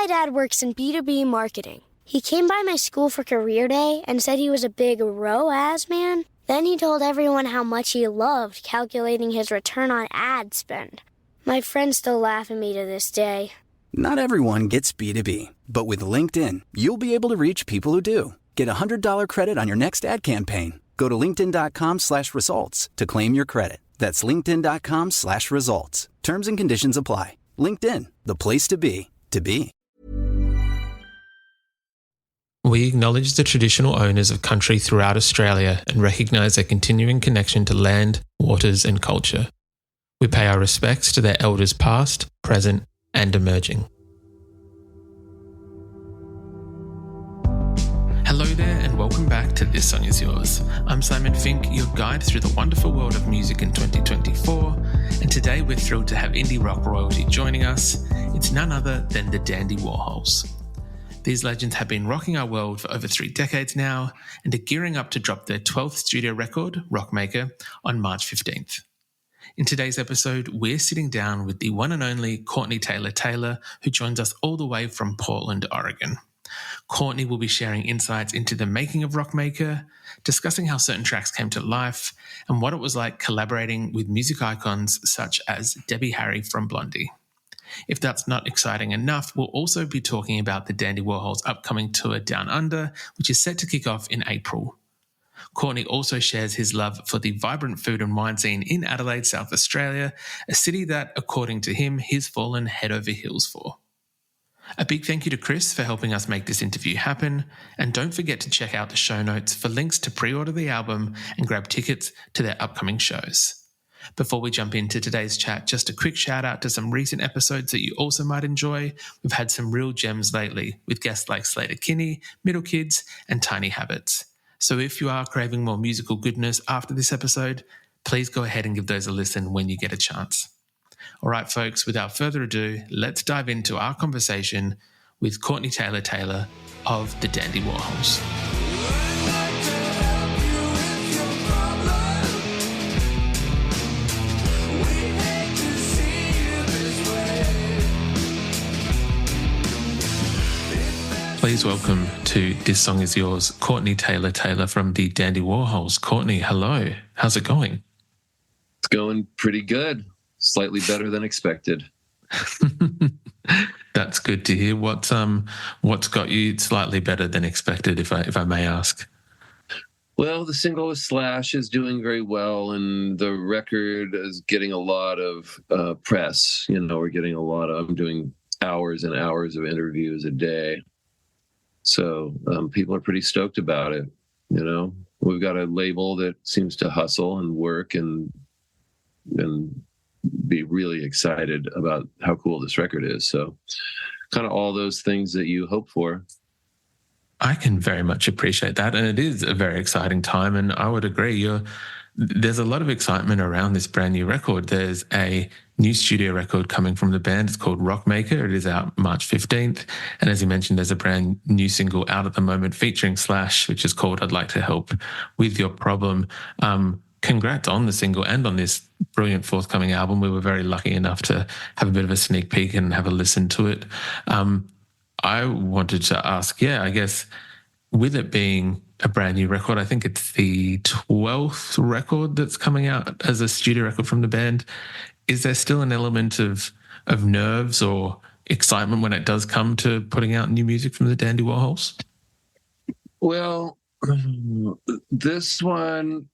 My dad works in B2B marketing. He came by my school for career day and said he was a big ROAS man. Then he told everyone how much he loved calculating his return on ad spend. My friends still laugh at me to this day. Not everyone gets B2B, but with LinkedIn, you'll be able to reach people who do. Get a $100 credit on your next ad campaign. Go to linkedin.com/results to claim your credit. That's linkedin.com/results. Terms and conditions apply. LinkedIn, the place to be, to be. We acknowledge the traditional owners of country throughout Australia and recognise their continuing connection to land, waters and culture. We pay our respects to their elders past, present and emerging. Hello there and welcome back to This Song Is Yours. I'm Simon Fink, your guide through the wonderful world of music in 2024, and today we're thrilled to have indie rock royalty joining us. It's none other than the Dandy Warhols. These legends have been rocking our world for over 3 decades now and are gearing up to drop their 12th studio record, Rockmaker, on March 15th. In today's episode, we're sitting down with the one and only Courtney Taylor-Taylor, who joins us all the way from Portland, Oregon. Courtney will be sharing insights into the making of Rockmaker, discussing how certain tracks came to life, and what it was like collaborating with music icons such as Debbie Harry from Blondie. If that's not exciting enough, we'll also be talking about the Dandy Warhols' upcoming tour Down Under, which is set to kick off in April. Courtney also shares his love for the vibrant food and wine scene in Adelaide, South Australia, a city that, according to him, he's fallen head over heels for. A big thank you to Chris for helping us make this interview happen, and don't forget to check out the show notes for links to pre-order the album and grab tickets to their upcoming shows. Before we jump into today's chat, just a quick shout out to some recent episodes that you also might enjoy. We've had some real gems lately with guests like Slater Kinney, Middle Kids, and Tiny Habits. So if you are craving more musical goodness after this episode, please go ahead and give those a listen when you get a chance. All right, folks, without further ado, let's dive into our conversation with Courtney Taylor-Taylor of the Dandy Warhols. Please welcome to This Song Is Yours, Courtney Taylor-Taylor from the Dandy Warhols. Courtney, hello. How's it going? It's going pretty good. Slightly better than expected. That's good to hear. What's got you slightly better than expected, if I may ask? Well, the single with Slash is doing very well, and the record is getting a lot of press. I'm doing hours and hours of interviews a day. So people are pretty stoked about it. We've got a label that seems to hustle and work and be really excited about how cool this record is. So kind of all those things that you hope for. I can very much appreciate that. And it is a very exciting time. And I would agree. There's a lot of excitement around this brand new record. There's a new studio record coming from the band. It's called Rockmaker. It is out March 15th. And as you mentioned, there's a brand new single out at the moment featuring Slash, which is called I'd Like to Help With Your Problem. Congrats on the single and on this brilliant forthcoming album. We were very lucky enough to have a bit of a sneak peek and have a listen to it. I wanted to ask, I guess with it being a brand new record, I think it's the 12th record that's coming out as a studio record from the band. Is there still an element of nerves or excitement when it does come to putting out new music from the Dandy Warhols? Well, this one,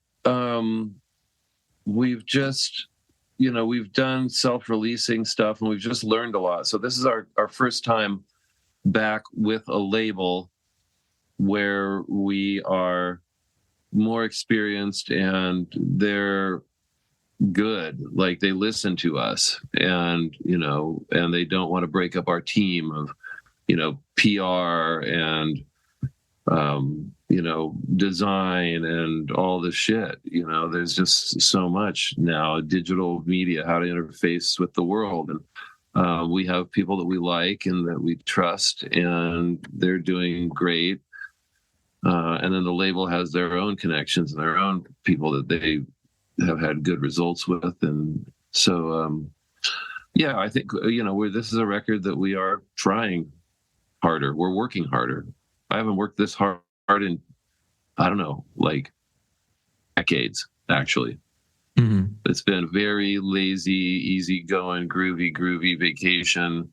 we've just, we've done self-releasing stuff and we've just learned a lot. So this is our first time back with a label where we are more experienced and they're good. Like they listen to us and they don't want to break up our team of, PR and, design and all this shit. There's just so much now, digital media, how to interface with the world. And we have people that we like and that we trust, and they're doing great. And then the label has their own connections and their own people that they have had good results with. And so, I think, this is a record that we are trying harder. We're working harder. I haven't worked this hard in, I don't know, like decades, actually. Mm-hmm. It's been very lazy, easygoing, groovy vacation.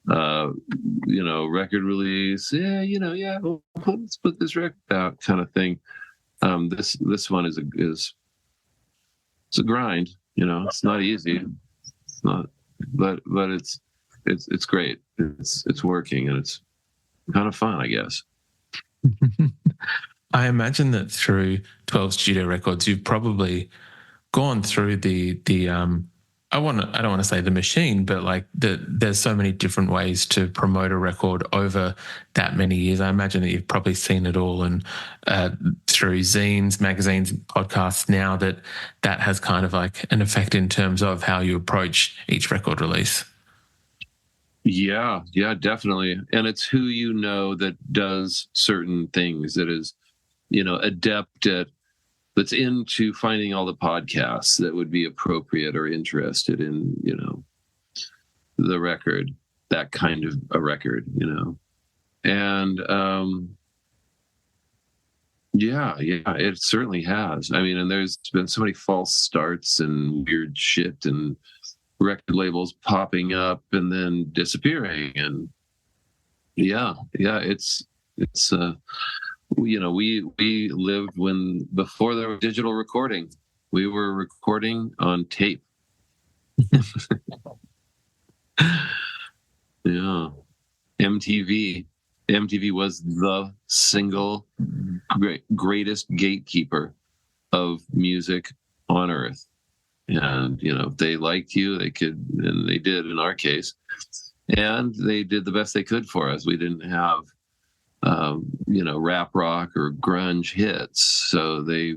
Record release. Yeah. Well, let's put this record out, kind of thing. This one is it's a grind. It's not easy. It's not, but it's great. It's working, and it's kind of fun, I guess. I imagine that through 12 studio records, you've probably gone through the I don't want to say the machine, but like there's so many different ways to promote a record over that many years. I imagine that you've probably seen it all, and through zines, magazines, podcasts now, that has kind of like an effect in terms of how you approach each record release. Yeah, definitely. And it's who that does certain things, that is, adept at, that's into finding all the podcasts that would be appropriate or interested in, the record, that kind of a record, And yeah, it certainly has. I mean, and there's been so many false starts and weird shit and record labels popping up and then disappearing. And yeah, it's we lived before there was digital recording. We were recording on tape. Yeah. MTV was the single greatest gatekeeper of music on earth. And, if they liked you, they could, and they did in our case, and they did the best they could for us. We didn't have, rap rock or grunge hits. So they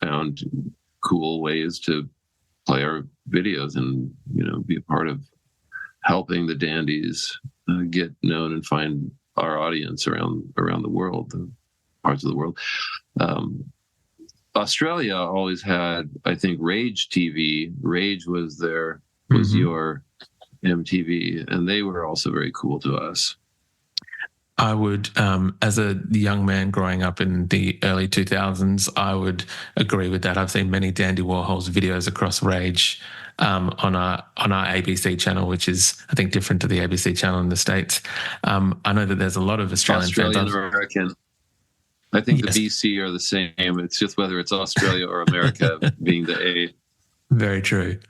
found cool ways to play our videos and, be a part of helping the Dandies get known and find our audience around the world, the parts of the world. Australia always had, I think, Rage TV. Rage was your MTV, and they were also very cool to us. I would, as a young man growing up in the early 2000s, I would agree with that. I've seen many Dandy Warhols videos across Rage on our ABC channel, which is, I think, different to the ABC channel in the States. I know that there's a lot of Australian fans. American. I think the BC are the same. It's just whether it's Australia or America being the A. Very true.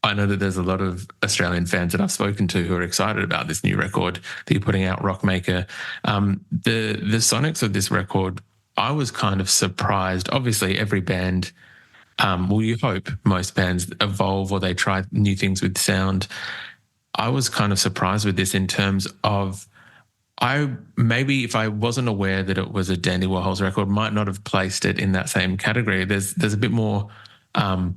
I know that there's a lot of Australian fans that I've spoken to who are excited about this new record that you're putting out, Rockmaker. The sonics of this record, I was kind of surprised. Obviously, every band, you hope most bands evolve or they try new things with sound. I was kind of surprised with this in terms of, maybe if I wasn't aware that it was a Dandy Warhols record, might not have placed it in that same category. There's a bit more, I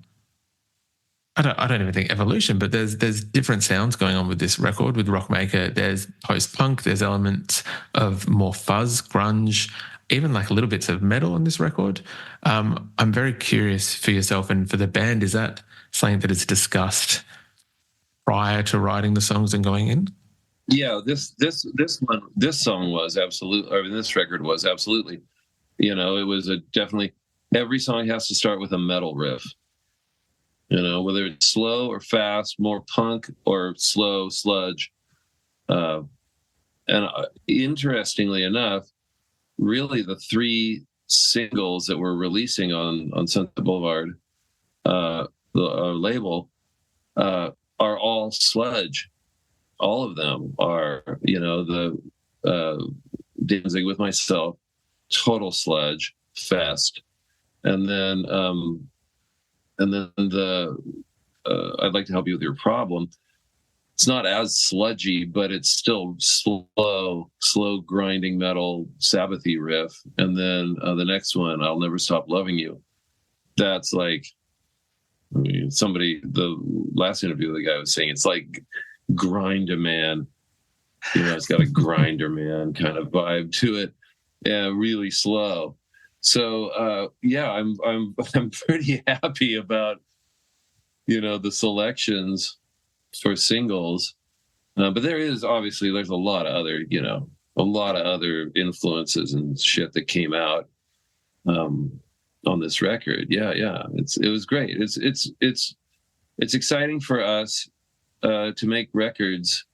don't even think evolution, but there's different sounds going on with this record. With Rockmaker, there's post-punk, there's elements of more fuzz, grunge, even like little bits of metal on this record. I'm very curious for yourself and for the band, is that something that is discussed prior to writing the songs and going in? Yeah, this song was absolutely, I mean, this record was absolutely, it was definitely, every song has to start with a metal riff, whether it's slow or fast, more punk or slow sludge. And interestingly enough, really the three singles that we're releasing on Sunset Boulevard, our label, are all sludge. All of them are, the Dancing with Myself, total sludge fest, and then the I'd Like to Help You With Your Problem. It's not as sludgy, but it's still slow grinding metal Sabbathy riff. And then the next one, I'll Never Stop Loving You. That's like, I mean, the last interview, the guy was saying it's like Grinder Man, it's got a Grinder Man kind of vibe to it, really slow. So I'm pretty happy about the selections for singles, But there's a lot of other influences and shit that came out on this record. Yeah. It was great. It's exciting for us to make records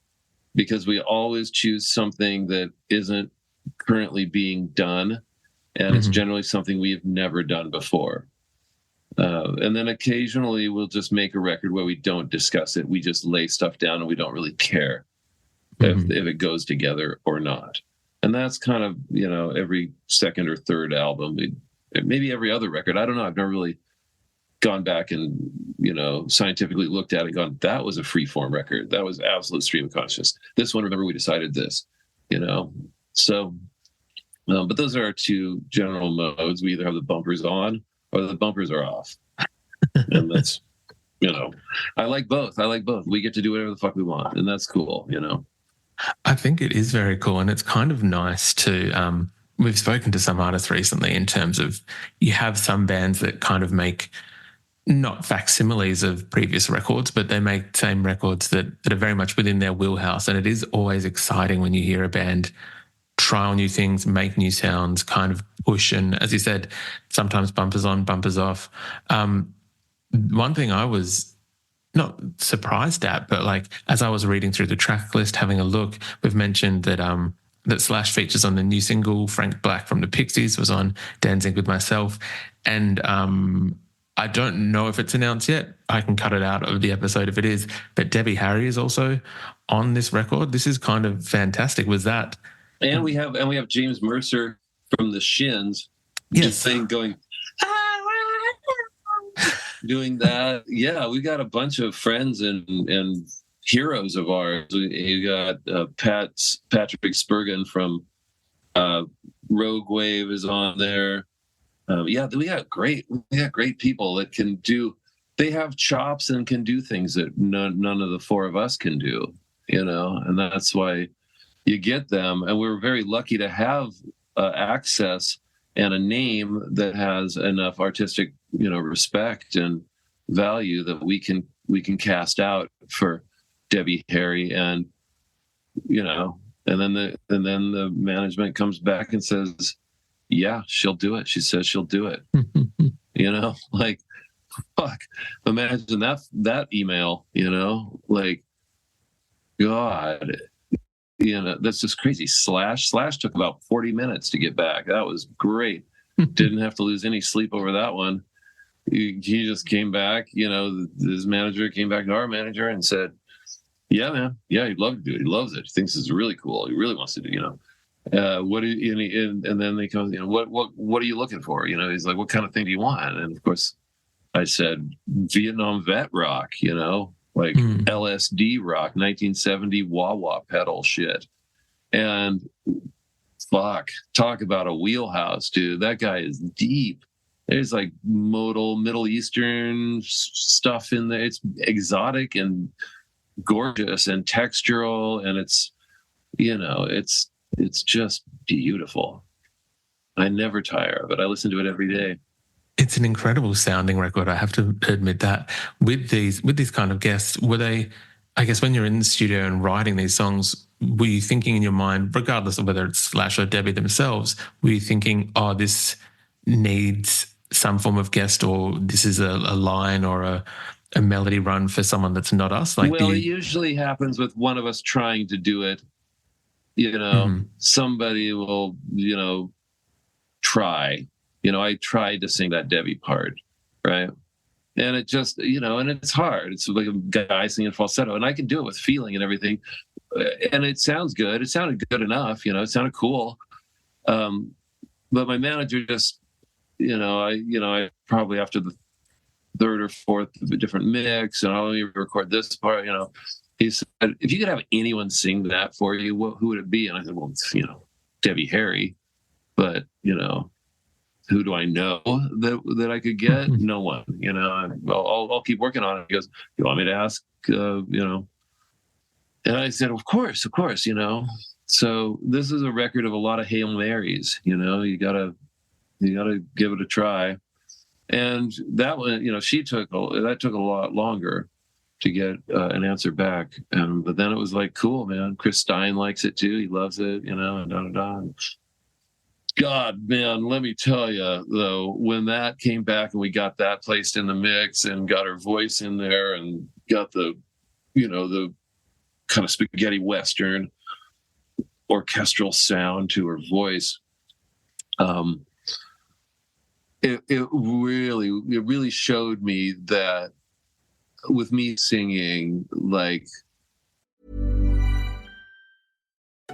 because we always choose something that isn't currently being done, and it's generally something we've never done before. And then occasionally we'll just make a record where we don't discuss it. We just lay stuff down and we don't really care if it goes together or not. And that's kind of, every second or third album, maybe every other record. I don't know. I've never really gone back and, scientifically looked at it and gone, that was a free form record. That was absolute stream of consciousness. This one, remember, we decided this, So, but those are our two general modes. We either have the bumpers on or the bumpers are off. And that's, I like both. We get to do whatever the fuck we want. And that's cool, I think it is very cool. And it's kind of nice to, we've spoken to some artists recently in terms of you have some bands that kind of make not facsimiles of previous records, but they make same records that are very much within their wheelhouse. And it is always exciting when you hear a band trial new things, make new sounds, kind of push. And as you said, sometimes bumpers on, bumpers off. One thing I was not surprised at, but like as I was reading through the track list, having a look, we've mentioned that that Slash features on the new single. Frank Black from the Pixies was on Dancing with Myself. And I don't know if it's announced yet. I can cut it out of the episode if it is. But Debbie Harry is also on this record. This is kind of fantastic. Was that? And we have James Mercer from the Shins. Yes. Going doing that. Yeah, we got a bunch of friends and heroes of ours. You got Patrick Spurgeon from Rogue Wave is on there. We got great people that can do. They have chops and can do things that none of the four of us can do. And that's why you get them. And we're very lucky to have access and a name that has enough artistic, respect and value that we can cast out for Debbie Harry, and then the management comes back and says, yeah, she'll do it. She says she'll do it. Like, fuck. Imagine that email, like, God, that's just crazy. Slash took about 40 minutes to get back. That was great. Didn't have to lose any sleep over that one. He just came back, his manager came back to our manager and said, yeah, man. Yeah, he'd love to do it. He loves it. He thinks it's really cool. He really wants to do, what do you, and then they come, what are you looking for? He's like, what kind of thing do you want? And of course I said, Vietnam vet rock, like LSD rock, 1970 wah-wah pedal shit. And fuck, talk about a wheelhouse, dude. That guy is deep. There's like modal Middle Eastern stuff in there. It's exotic and gorgeous and textural, and it's just beautiful. I never tire of it. I listen to it every day. It's an incredible sounding record. I have to admit that. With these kind of guests, were they, I guess when you're in the studio and writing these songs, were you thinking in your mind, regardless of whether it's Slash or Debbie themselves, were you thinking, oh, this needs some form of guest, or this is a line or a melody run for someone that's not us? Like, it usually happens with one of us trying to do it. Somebody will, try. I tried to sing that Debbie part, right? And it just, and it's hard. It's like a guy singing falsetto, and I can do it with feeling and everything. And it sounds good. It sounded good enough, it sounded cool. But my manager just, I probably after the third or fourth different mix, and I'll only record this part, he said, if you could have anyone sing that for you, who would it be? And I said, well, it's, Debbie Harry. But, who do I know that I could get? No one, I'll keep working on it. He goes, you want me to ask, And I said, of course. So this is a record of a lot of Hail Marys, you gotta give it a try. And that one, that took a lot longer. to get an answer back. But then it was like, cool, man. Chris Stein likes it too. He loves it, and da-da-da. God, man, let me tell you, though, when that came back and we got that placed in the mix and got her voice in there and got the kind of spaghetti Western orchestral sound to her voice, it really showed me that with me singing, like...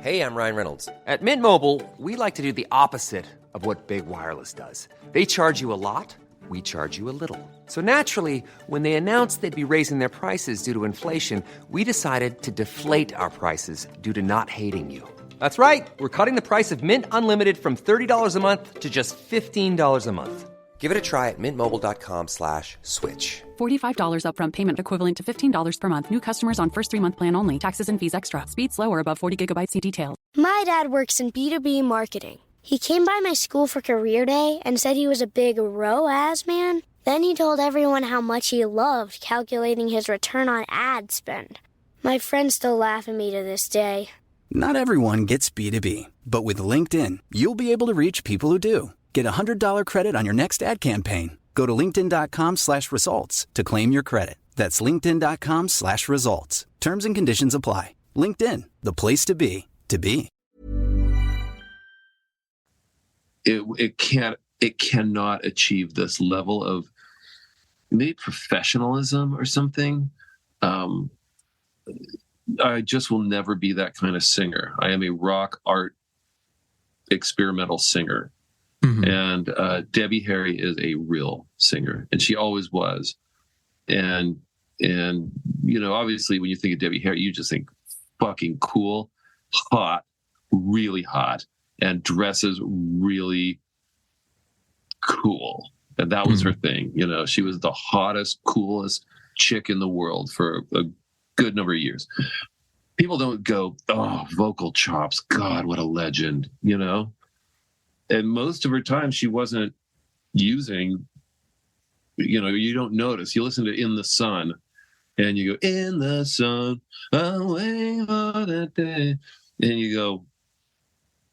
Hey, I'm Ryan Reynolds. At Mint Mobile, we like to do the opposite of what Big Wireless does. They charge you a lot, we charge you a little. So naturally, when they announced they'd be raising their prices due to inflation, we decided to deflate our prices due to not hating you. That's right. We're cutting the price of Mint Unlimited from $30 a month to just $15 a month. Give it a try at mintmobile.com/switch. $45 upfront payment equivalent to $15 per month. New customers on first 3-month plan only. Taxes and fees extra. Speed slower above 40 gigabytes. See details. My dad works in B2B marketing. He came by my school for career day and said he was a big ROAS man. Then he told everyone how much he loved calculating his return on ad spend. My friends still laugh at me to this day. Not everyone gets B2B, but with LinkedIn, you'll be able to reach people who do. Get a $100 credit on your next ad campaign. Go to linkedin.com/results to claim your credit. That's linkedin.com/results. Terms and conditions apply. LinkedIn, the place to be, to be. It cannot achieve this level of maybe professionalism or something. I just will never be that kind of singer. I am a rock art experimental singer. Mm-hmm. And Debbie Harry is a real singer, and she always was. And obviously when you think of Debbie Harry, you just think fucking cool, hot, really hot, and dresses really cool. And that was her thing. She was the hottest, coolest chick in the world for a good number of years. People don't go, oh, vocal chops. God, what a legend, And most of her time she wasn't using, you don't notice. You listen to In the Sun and you go, in the sun, away for that day. And you go,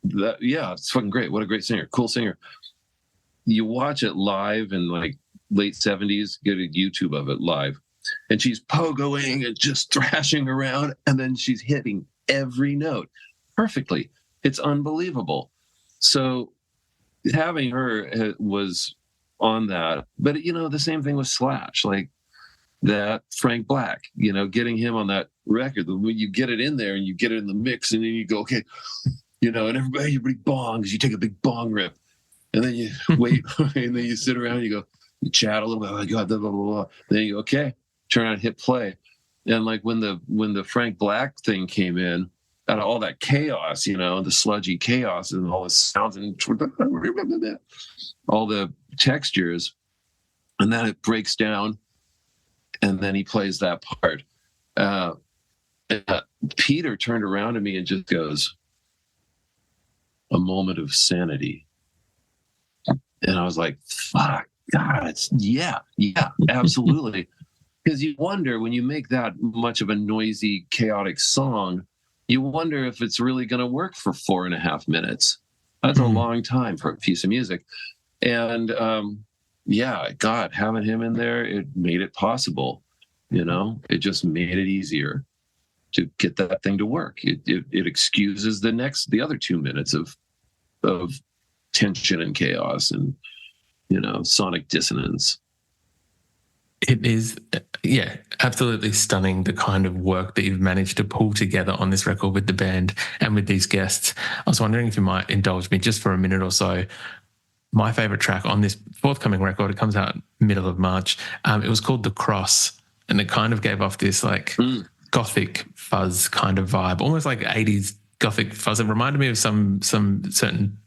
it's fucking great. What a great singer. Cool singer. You watch it live in like late 70s, get a YouTube of it live. And she's pogoing and just thrashing around. And then she's hitting every note perfectly. It's unbelievable. So having her was on that. But, the same thing with Slash, like that Frank Black, getting him on that record. When you get it in there and you get it in the mix and then you go, okay, and everybody bongs, you take a big bong rip. And then you wait, and then you sit around and you chat a little bit, oh my God, blah, blah, blah, blah. Then you go, okay, turn on, hit play. And like when the Frank Black thing came in, out of all that chaos, the sludgy chaos and all the sounds and all the textures, and then it breaks down, and then he plays that part. Peter turned around to me and just goes, a moment of sanity. And I was like, fuck, God, yeah, absolutely. Because you wonder, when you make that much of a noisy, chaotic song, you wonder if it's really going to work for 4.5 minutes. That's a long time for a piece of music. And God, having him in there, it made it possible. It just made it easier to get that thing to work. It excuses the other 2 minutes of tension and chaos and, sonic dissonance. It is, absolutely stunning, the kind of work that you've managed to pull together on this record with the band and with these guests. I was wondering if you might indulge me just for a minute or so. My favorite track on this forthcoming record, it comes out middle of March. It was called The Cross, and it kind of gave off this like gothic fuzz kind of vibe, almost like 80s gothic fuzz. It reminded me of some certain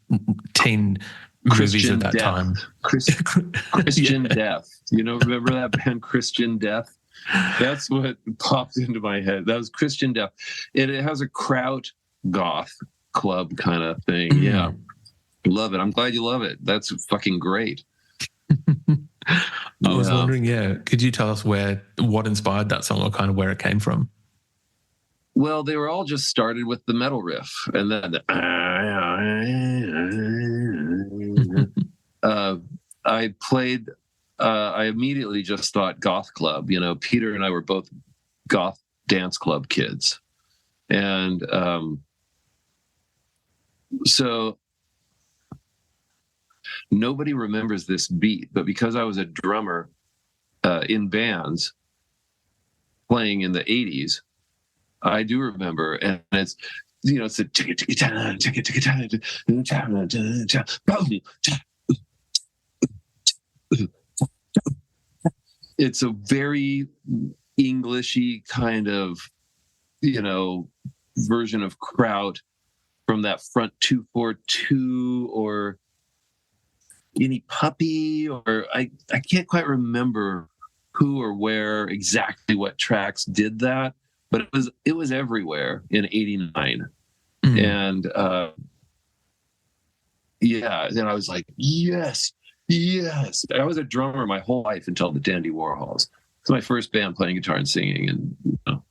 teen movies at that time. Christian Death. Remember that band Christian Death? That's what popped into my head. That was Christian Death. It has a kraut goth club kind of thing. Yeah. Love it. I'm glad you love it. That's fucking great. I was wondering, could you tell us what inspired that song or kind of where it came from? Well, they were all just started with the metal riff, and then I immediately just thought goth club. You know, Peter and I were both goth dance club kids. And so nobody remembers this beat, but because I was a drummer in bands playing in the 80s, I do remember. And it's, you know, it's a it's a very Englishy kind of, you know, version of Kraut from that front 242 or any puppy, or I can't quite remember who or where exactly what tracks did that, but it was everywhere in '89. And then I was like, yes. I was a drummer my whole life until the Dandy Warhols. It's my first band playing guitar and singing, and you know,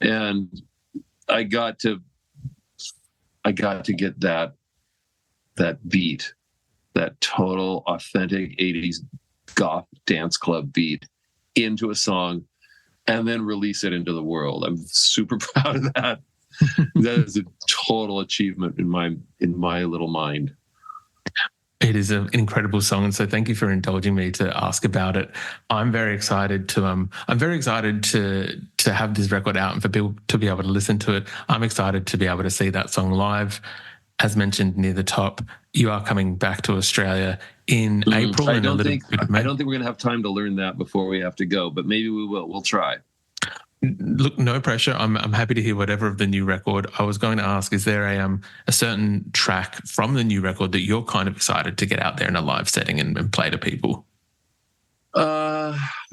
and I got to get that beat, that total authentic 80s goth dance club beat into a song and then release it into the world. I'm super proud of that. That is a total achievement in my little mind. It is an incredible song, and so thank you for indulging me to ask about it. I'm very excited to have this record out and for people to be able to listen to it. I'm excited to be able to see that song live. As mentioned near the top, you are coming back to Australia in April. I don't think we're going to have time to learn that before we have to go, but maybe we will. We'll try. Look, no pressure. I'm happy to hear whatever of the new record. I was going to ask, is there a certain track from the new record that you're kind of excited to get out there in a live setting and play to people?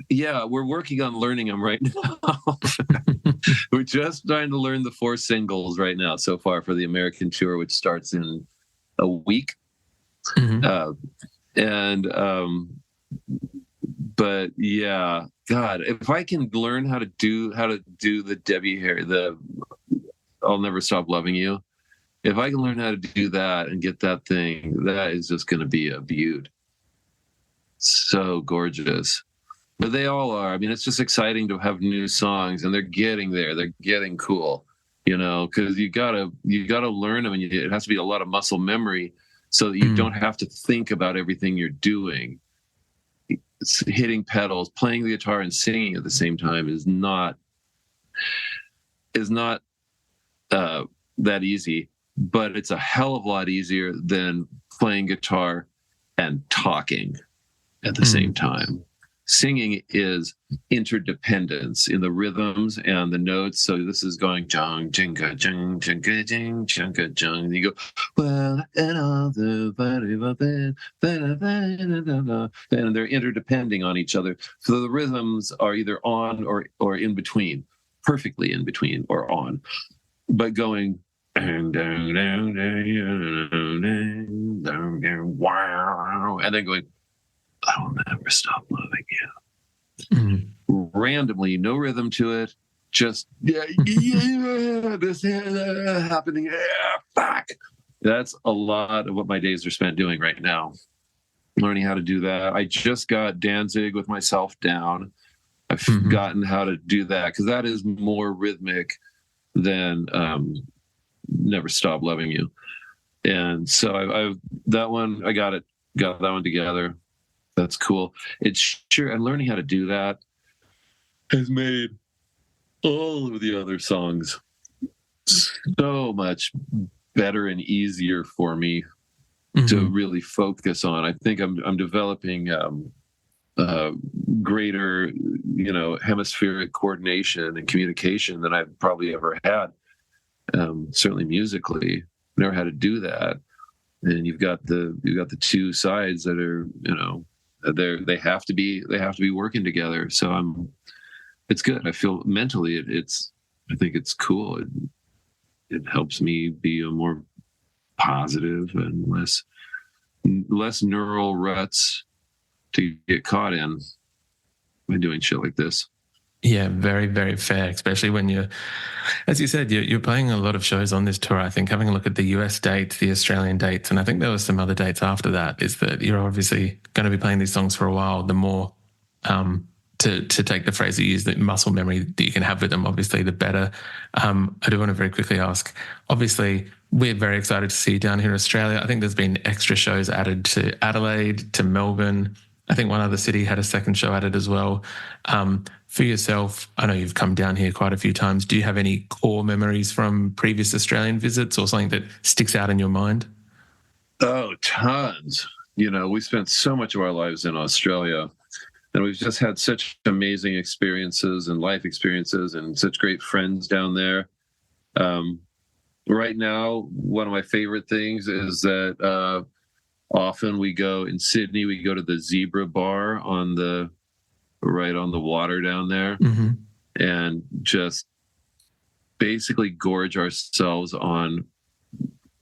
Yeah, we're working on learning them right now. We're just trying to learn the 4 singles right now so far for the American tour, which starts in a week. But yeah, God, if I can learn how to do the Debbie Harry, the I'll Never Stop Loving You, if I can learn how to do that and get that thing, that is just going to be a beaut. So gorgeous. But they all are. I mean, it's just exciting to have new songs, and they're getting there. They're getting cool, you know, because you gotta learn them, and it has to be a lot of muscle memory so that you don't have to think about everything you're doing. It's hitting pedals, playing the guitar, and singing at the same time is not that easy. But it's a hell of a lot easier than playing guitar and talking at the same time. Singing is interdependence in the rhythms and the notes. So this is going jung, jinga, jung, jinga, jing, junga, jung. And you go, well, and all the and they're interdepending on each other. So the rhythms are either on or in between, perfectly in between or on. But going and then going, I'll never stop loving you. Randomly, no rhythm to it. Just this happening. Fuck. That's a lot of what my days are spent doing right now. Learning how to do that. I just got Danzig with Myself Down. I've forgotten how to do that because that is more rhythmic than Never Stop Loving You. And so I that one, I got that one together. That's cool. It's sure, and learning how to do that has made all of the other songs so much better and easier for me to really focus on. I think I'm developing greater, you know, hemispheric coordination and communication than I've probably ever had. Certainly musically, never had to do that. And you've got the two sides that are, you know, they have to be working together. So it's good. I feel mentally I think it's cool. It helps me be a more positive and less neural ruts to get caught in. by doing shit like this. Yeah, very, very fair, especially when you're, as you said, you're playing a lot of shows on this tour. I think having a look at the US dates, the Australian dates, and I think there were some other dates after that, is that you're obviously going to be playing these songs for a while. The more, to take the phrase you use, the muscle memory that you can have with them, obviously, the better. I do want to very quickly ask, obviously, we're very excited to see you down here in Australia. I think there's been extra shows added to Adelaide, to Melbourne. I think one other city had a second show added as well. For yourself, I know you've come down here quite a few times. Do you have any core memories from previous Australian visits or something that sticks out in your mind? Oh, tons. We spent so much of our lives in Australia, and we've just had such amazing experiences and life experiences and such great friends down there. Right now, one of my favorite things is that often we go in Sydney, we go to the Zebra Bar right on the water down there, and just basically gorge ourselves on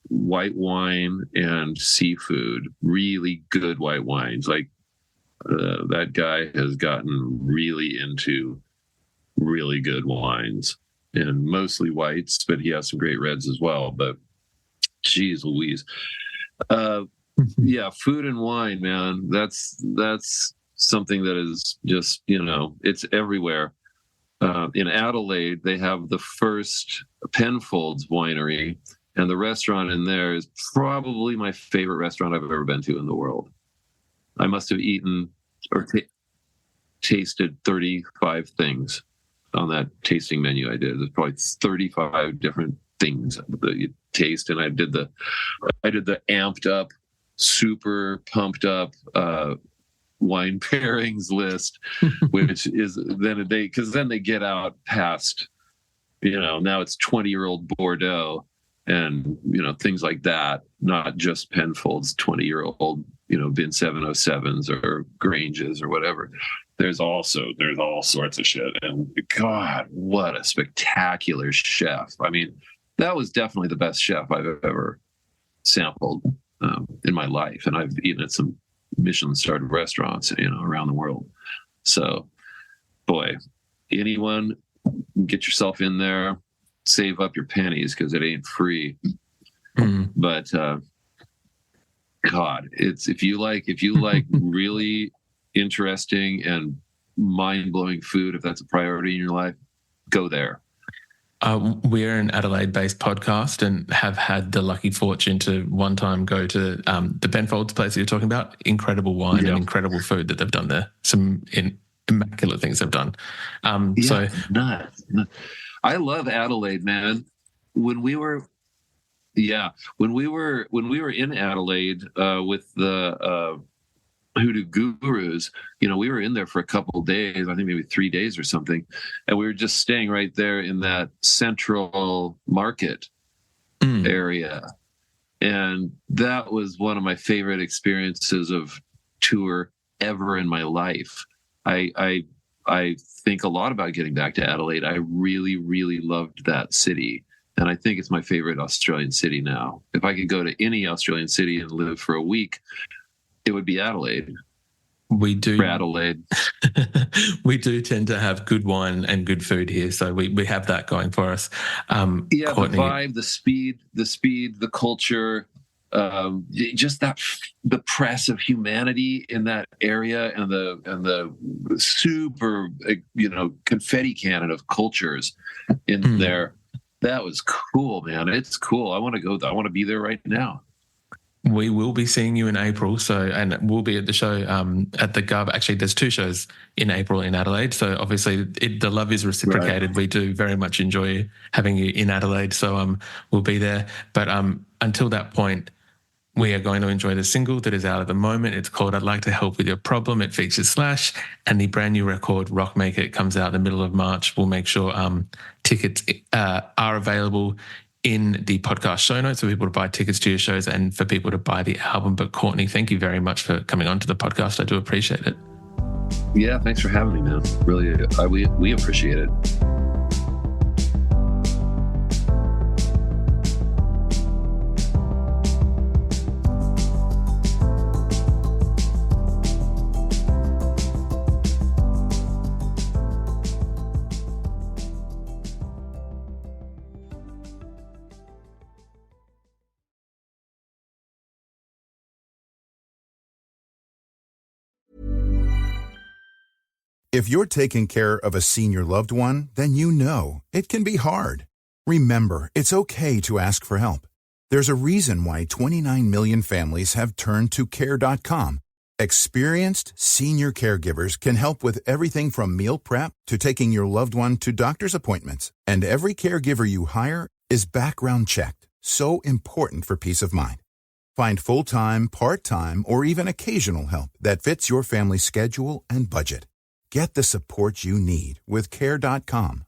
white wine and seafood, really good white wines. Like that guy has gotten really into really good wines, and mostly whites, but he has some great reds as well. But geez Louise. Yeah, food and wine, man. That's something that is just, it's everywhere. In Adelaide, they have the first Penfolds winery, and the restaurant in there is probably my favorite restaurant I've ever been to in the world. I must have eaten or tasted 35 things on that tasting menu I did. There's probably 35 different things that you taste, and I did the amped up, super pumped up wine pairings list, which is then they get out past, now it's 20-year-old Bordeaux and things like that, not just Penfolds, 20-year-old Bin 707s or Granges or whatever. There's all sorts of shit, and God, what a spectacular chef. I mean, that was definitely the best chef I've ever sampled in my life, and I've eaten at some Michelin-starred restaurants, around the world. So, boy, anyone, get yourself in there, save up your pennies because it ain't free. But God, it's if you like really interesting and mind-blowing food, if that's a priority in your life, go there. We're an Adelaide-based podcast and have had the lucky fortune to one time go to the Penfolds place that you're talking about. Incredible wine and incredible food that they've done there. Some immaculate things they've done. So nuts. I love Adelaide, man. When we were in Adelaide with the Hoodoo Gurus, we were in there for a couple of days, I think maybe 3 days or something, and we were just staying right there in that central market area, and that was one of my favorite experiences of tour ever in my life. I think a lot about getting back to Adelaide. I really, really loved that city, and I think it's my favorite Australian city now. If I could go to any Australian city and live for a week, it would be Adelaide. We do. For Adelaide. We do tend to have good wine and good food here, so we have that going for us. Courtney, the vibe, the speed, the culture, just the press of humanity in that area, and the super confetti cannon of cultures in there. That was cool, man. It's cool. I want to go. I want to be there right now. We will be seeing you in April, and we'll be at the show at the Gov. Actually, there's 2 shows in April in Adelaide, so obviously the love is reciprocated. Right. We do very much enjoy having you in Adelaide, so we'll be there. But until that point, we are going to enjoy the single that is out at the moment. It's called I'd Like to Help With Your Problem. It features Slash, and the brand new record, Rockmaker. It comes out in the middle of March. We'll make sure tickets are available in the podcast show notes for people to buy tickets to your shows and for people to buy the album. But Courtney, thank you very much for coming on to the podcast. I do appreciate it. Yeah, thanks for having me, man. Really, we appreciate it. If you're taking care of a senior loved one, then you know it can be hard. Remember, it's okay to ask for help. There's a reason why 29 million families have turned to Care.com. Experienced senior caregivers can help with everything from meal prep to taking your loved one to doctor's appointments. And every caregiver you hire is background checked. So important for peace of mind. Find full-time, part-time, or even occasional help that fits your family's schedule and budget. Get the support you need with Care.com.